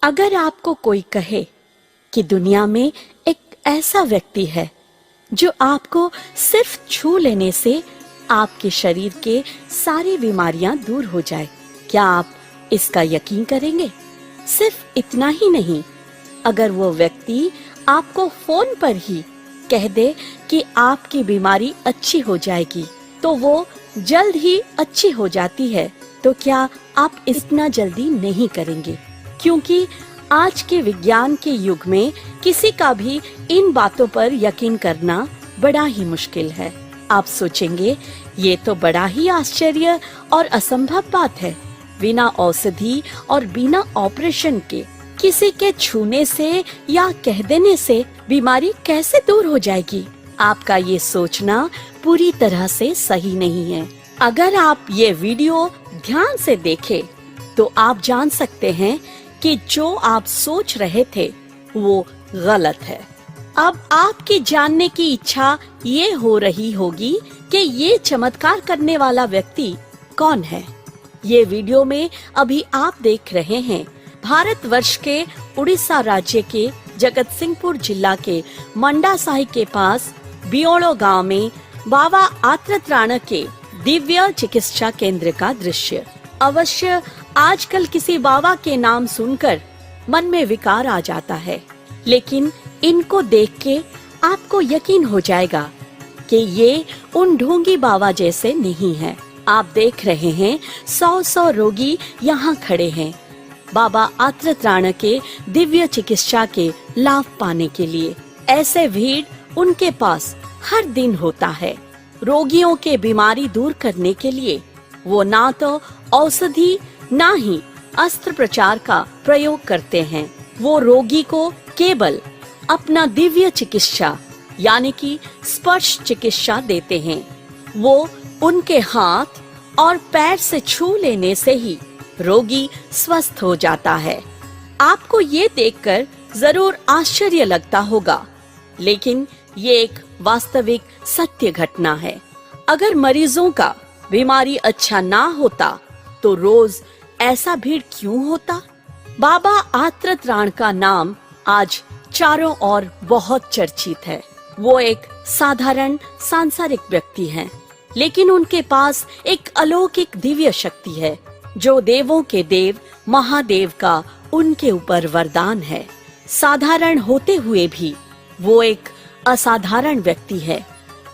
अगर आपको कोई कहे कि दुनिया में एक ऐसा व्यक्ति है जो आपको सिर्फ छू लेने से आपके शरीर के सारी बीमारियां दूर हो जाए, क्या आप इसका यकीन करेंगे? सिर्फ इतना ही नहीं, अगर वो व्यक्ति आपको फोन पर ही कह दे कि आपकी बीमारी अच्छी हो जाएगी, तो वो जल्द ही अच्छी हो जाती है, तो क्या आप इतना जल्दी नहीं करेंगे? क्योंकि आज के विज्ञान के युग में किसी का भी इन बातों पर यकीन करना बड़ा ही मुश्किल है। आप सोचेंगे ये तो बड़ा ही आश्चर्य और असंभव बात है। बिना औषधि और बिना ऑपरेशन के किसी के छूने से या कह देने से बीमारी कैसे दूर हो जाएगी? आपका ये सोचना पूरी तरह से सही नहीं है। अगर आप ये वीडियो ध्यान से देखें तो आप जान सकते हैं कि जो आप सोच रहे थे वो गलत है। अब आपकी जानने की इच्छा ये हो रही होगी कि ये चमत्कार करने वाला व्यक्ति कौन है। ये वीडियो में अभी आप देख रहे हैं भारतवर्ष के उड़ीसा राज्य के जगत सिंहपुर जिला के मंडा साही के पास बियोड़ो गांव में बाबा आत्रत्राण के दिव्य चिकित्सा केंद्र का दृश्य। अवश्य आजकल किसी बाबा के नाम सुनकर मन में विकार आ जाता है, लेकिन इनको देख के आपको यकीन हो जाएगा कि ये उन ढोंगी बाबा जैसे नहीं हैं। आप देख रहे हैं 100 रोगी यहाँ खड़े हैं बाबा आत्रत्राण के दिव्य चिकित्सा के लाभ पाने के लिए। ऐसे भीड़ उनके पास हर दिन होता है। रोगियों के बीमारी दूर करने के लिए वो ना तो औषधि ना ही अस्त्रप्रचार का प्रयोग करते हैं। वो रोगी को केवल अपना दिव्य चिकित्सा यानी कि स्पर्श चिकित्सा देते हैं। वो उनके हाथ और पैर से छू लेने से ही रोगी स्वस्थ हो जाता है। आपको ये देखकर जरूर आश्चर्य लगता होगा, लेकिन ये एक वास्तविक सत्य घटना है। अगर मरीजों का बीमारी अच्छा ना होता तो रोज ऐसा भीड़ क्यों होता? बाबा आत्रत्राण का नाम आज चारों ओर बहुत चर्चित है। वो एक साधारण सांसारिक व्यक्ति हैं, लेकिन उनके पास एक अलौकिक दिव्य शक्ति है जो देवों के देव महादेव का उनके ऊपर वरदान है। साधारण होते हुए भी वो एक असाधारण व्यक्ति है।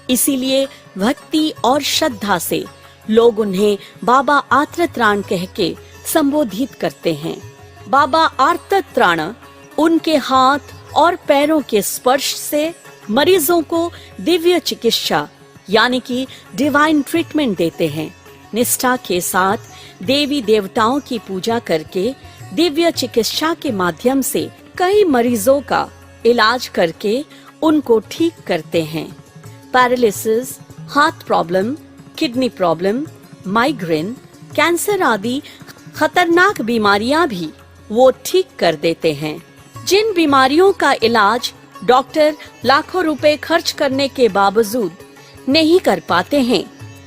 इसीलिए भक्ति और श्रद्धा से लोग उन्हें बाबा आत्रत्राण कह के संबोधित करते हैं। बाबा आत्रत्राण उनके हाथ और पैरों के स्पर्श से मरीजों को दिव्य चिकित्सा यानी कि डिवाइन ट्रीटमेंट देते हैं। निष्ठा के साथ देवी देवताओं की पूजा करके दिव्य चिकित्सा के माध्यम से कई मरीजों का इलाज करके उनको ठीक करते हैं। Paralysis, heart problem, kidney problem, migraine, cancer आदि खतरनाक बीमारियां भी वो ठीक कर देते हैं। जिन बीमारियों का इलाज डॉक्टर लाखों रुपए खर्च करने के बावजूद नहीं कर पाते हैं,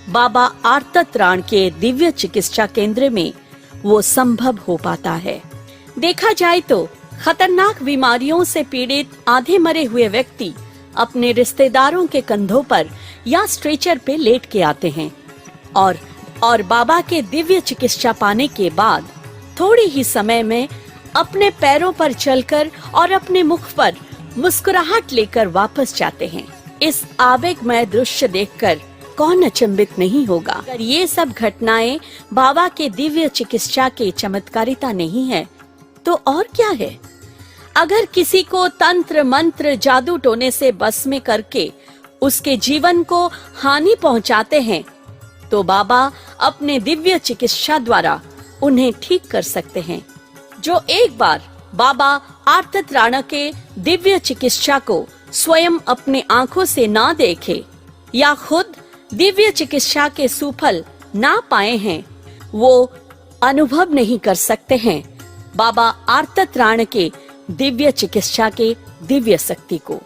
बाबा आत्रत्राण के दिव्य चिकित्सा केंद्र में वो संभव हो पाता है। देखा जाए तो खतरनाक बीमारियों से पीड़ित आधे मरे हुए व्यक्ति अपने रिश्तेदारों के कंधों पर या स्ट्रेचर पे लेट के आते हैं और बाबा के दिव्य चिकित्सा पाने के बाद थोड़ी ही समय में अपने पैरों पर चलकर और अपने मुख पर मुस्कुराहट लेकर वापस जाते हैं। इस आवेगमय दृश्य देखकर कौन अचंभित नहीं होगा? अगर ये सब घटनाएं बाबा के दिव्य चिकित्सा के चमत्कारिता नहीं है तो और क्या है? अगर किसी को तंत्र मंत्र जादू टोने से बस में करके उसके जीवन को हानि पहुंचाते हैं तो बाबा अपने दिव्य चिकित्सा द्वारा उन्हें ठीक कर सकते हैं। जो एक बार बाबा आत्रत्राण के दिव्य चिकित्सा को स्वयं अपने आंखों से ना देखे या खुद दिव्य चिकित्सा के सुफल ना पाए हैं, वो अनुभव नहीं कर सकते हैं बाबा आत्रत्राण के दिव्य चिकित्सा के दिव्य शक्ति को।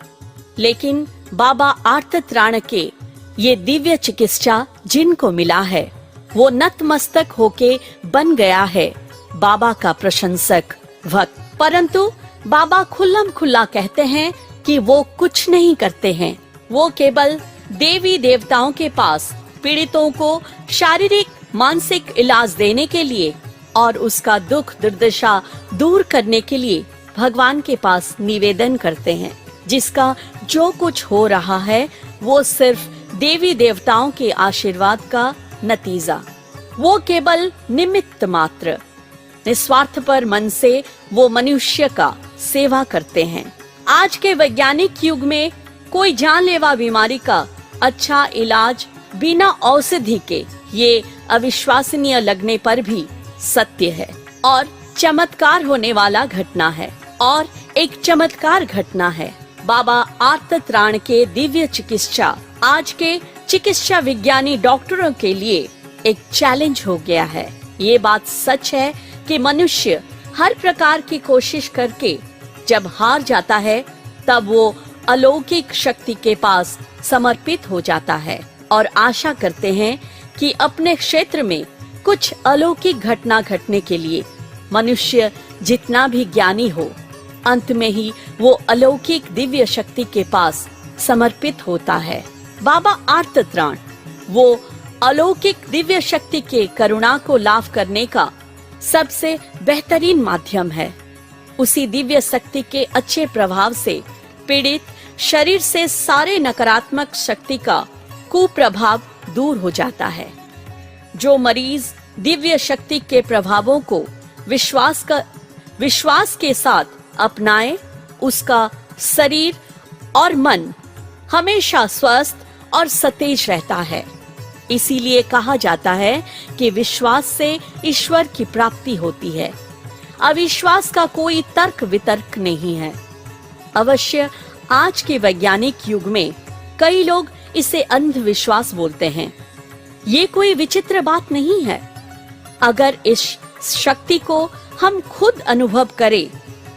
लेकिन बाबा आत्रत्राण के ये दिव्य चिकित्सा जिनको मिला है वो नतमस्तक होके बन गया है बाबा का प्रशंसक भक्त। परंतु बाबा खुल्लम खुल्ला कहते हैं कि वो कुछ नहीं करते हैं। वो केवल देवी देवताओं के पास पीड़ितों को शारीरिक मानसिक इलाज देने के लिए और उसका दुख दुर्दशा दूर करने के लिए भगवान के पास निवेदन करते हैं। जिसका जो कुछ हो रहा है वो सिर्फ देवी देवताओं के आशीर्वाद का नतीजा। वो केवल निमित्त मात्र, निस्वार्थपर मन से वो मनुष्य का सेवा करते हैं। आज के वैज्ञानिक युग में कोई जानलेवा बीमारी का अच्छा इलाज बिना औषधि के ये अविश्वसनीय लगने पर भी सत्य है और चमत्कार होने वाला घटना है। और एक चमत्कार घटना है बाबा आर्तत्राण के दिव्य चिकित्सा आज के चिकित्सा विज्ञानी डॉक्टरों के लिए एक चैलेंज हो गया है। ये बात सच है कि मनुष्य हर प्रकार की कोशिश करके जब हार जाता है तब वो अलौकिक शक्ति के पास समर्पित हो जाता है और आशा करते हैं कि अपने क्षेत्र में कुछ अलौकिक घटना घटने के लिए मनुष्य जितना भी ज्ञानी हो, अंत में ही वो अलौकिक दिव्य शक्ति के पास समर्पित होता है। बाबा आर्तत्राण वो अलौकिक दिव्य शक्ति के करुणा को लाभ करने का सबसे बेहतरीन माध्यम है। उसी दिव्य शक्ति के अच्छे प्रभाव से पीड़ित शरीर से सारे नकारात्मक शक्ति का कुप्रभाव दूर हो जाता है। जो मरीज दिव्य शक्ति के प्रभावों को विश्वास के साथ अपनाए, उसका शरीर और मन हमेशा स्वस्थ और सतेज रहता है। इसीलिए कहा जाता है कि विश्वास से ईश्वर की प्राप्ति होती है। अविश्वास का कोई तर्क वितर्क नहीं है। अवश्य आज के वैज्ञानिक युग में कई लोग इसे अंधविश्वास बोलते हैं। ये कोई विचित्र बात नहीं है। अगर इस शक्ति को हम खुद अनुभव करें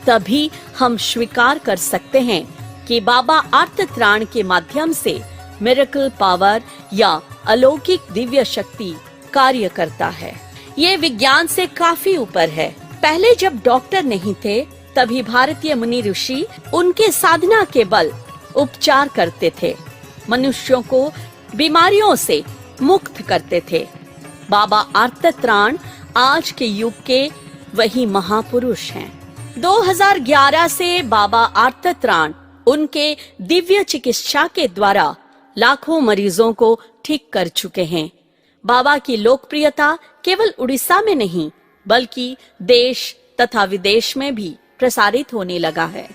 तभी हम स्वीकार कर सकते हैं कि बाबा आर्तत्राण के माध्यम से मिरेकल पावर या अलौकिक दिव्य शक्ति कार्य करता है। ये विज्ञान से काफी ऊपर है। पहले जब डॉक्टर नहीं थे तभी भारतीय मुनि ऋषि उनके साधना के बल उपचार करते थे, मनुष्यों को बीमारियों से मुक्त करते थे। बाबा आर्तत्राण आज के युग के वही महापुरुष हैं। 2011 से बाबा आर्तत्राण उनके दिव्य चिकित्सा के द्वारा लाखों मरीजों को ठीक कर चुके हैं। बाबा की लोकप्रियता केवल उड़ीसा में नहीं बल्कि देश तथा विदेश में भी प्रसारित होने लगा है।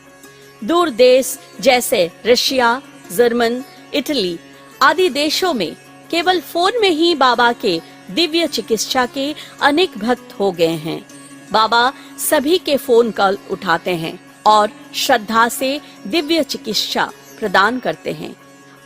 दूर देश जैसे रशिया, जर्मन, इटली आदि देशों में केवल फोन में ही बाबा के दिव्य चिकित्सा के अनेक भक्त हो गए हैं। बाबा सभी के फोन कॉल उठाते हैं और श्रद्धा से दिव्य चिकित्सा प्रदान करते हैं।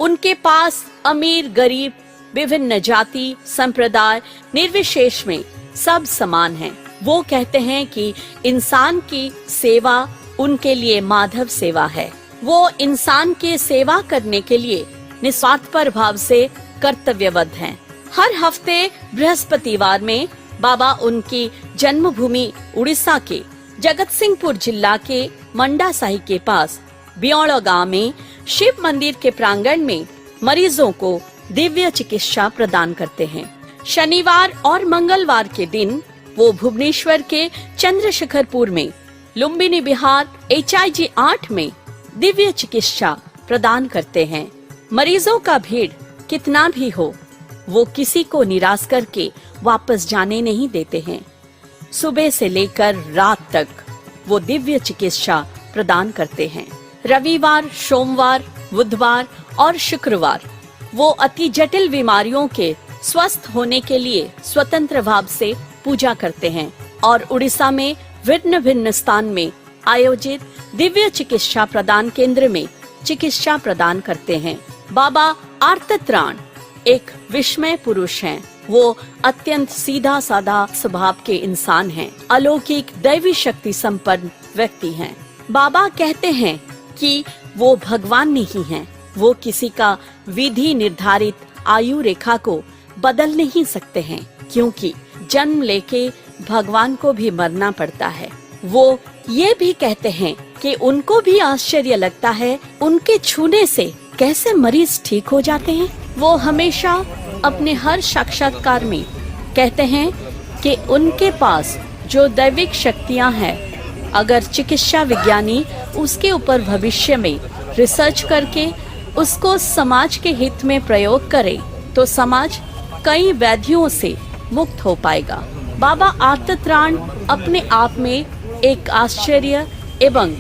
उनके पास अमीर गरीब विभिन्न जाति संप्रदाय निर्विशेष में सब समान हैं। वो कहते हैं कि इंसान की सेवा उनके लिए माधव सेवा है। वो इंसान के सेवा करने के लिए निस्वार्थपर भाव से कर्तव्यबद्ध हैं। हर हफ्ते बृहस्पतिवार में बाबा उनकी जन्मभूमि उड़ीसा के जगत सिंहपुर जिला के मंडा साही के पास बियोड़ा गांव में शिव मंदिर के प्रांगण में मरीजों को दिव्य चिकित्सा प्रदान करते हैं। शनिवार और मंगलवार के दिन वो भुवनेश्वर के चंद्रशेखरपुर में लुम्बिनी बिहार HIG 8 में दिव्य चिकित्सा प्रदान करते हैं। मरीजों का भीड़ कितना भी हो वो किसी को निराश करके वापस जाने नहीं देते हैं। सुबह से लेकर रात तक वो दिव्य चिकित्सा प्रदान करते हैं। रविवार, सोमवार, बुधवार और शुक्रवार वो अति जटिल बीमारियों के स्वस्थ होने के लिए स्वतंत्र भाव से पूजा करते हैं और उड़ीसा में भिन्न भिन्न स्थान में आयोजित दिव्य चिकित्सा प्रदान केंद्र में चिकित्सा प्रदान करते हैं। बाबा आर्तत्राण एक विस्मय पुरुष हैं। वो अत्यंत सीधा साधा स्वभाव के इंसान हैं, अलौकिक दैवी शक्ति संपन्न व्यक्ति हैं। बाबा कहते हैं कि वो भगवान नहीं हैं। वो किसी का विधि निर्धारित आयु रेखा को बदल नहीं सकते हैं, क्योंकि जन्म लेके भगवान को भी मरना पड़ता है। वो ये भी कहते हैं कि उनको भी आश्चर्य लगता है उनके छूने से कैसे मरीज ठीक हो जाते हैं। वो हमेशा अपने हर साक्षात्कार में कहते हैं कि उनके पास जो दैविक शक्तियां हैं, अगर चिकित्सा विज्ञानी उसके ऊपर भविष्य में रिसर्च करके उसको समाज के हित में प्रयोग करे तो समाज कई व्याधियों से मुक्त हो पाएगा। बाबा आर्तत्राण अपने आप में एक आश्चर्य एवं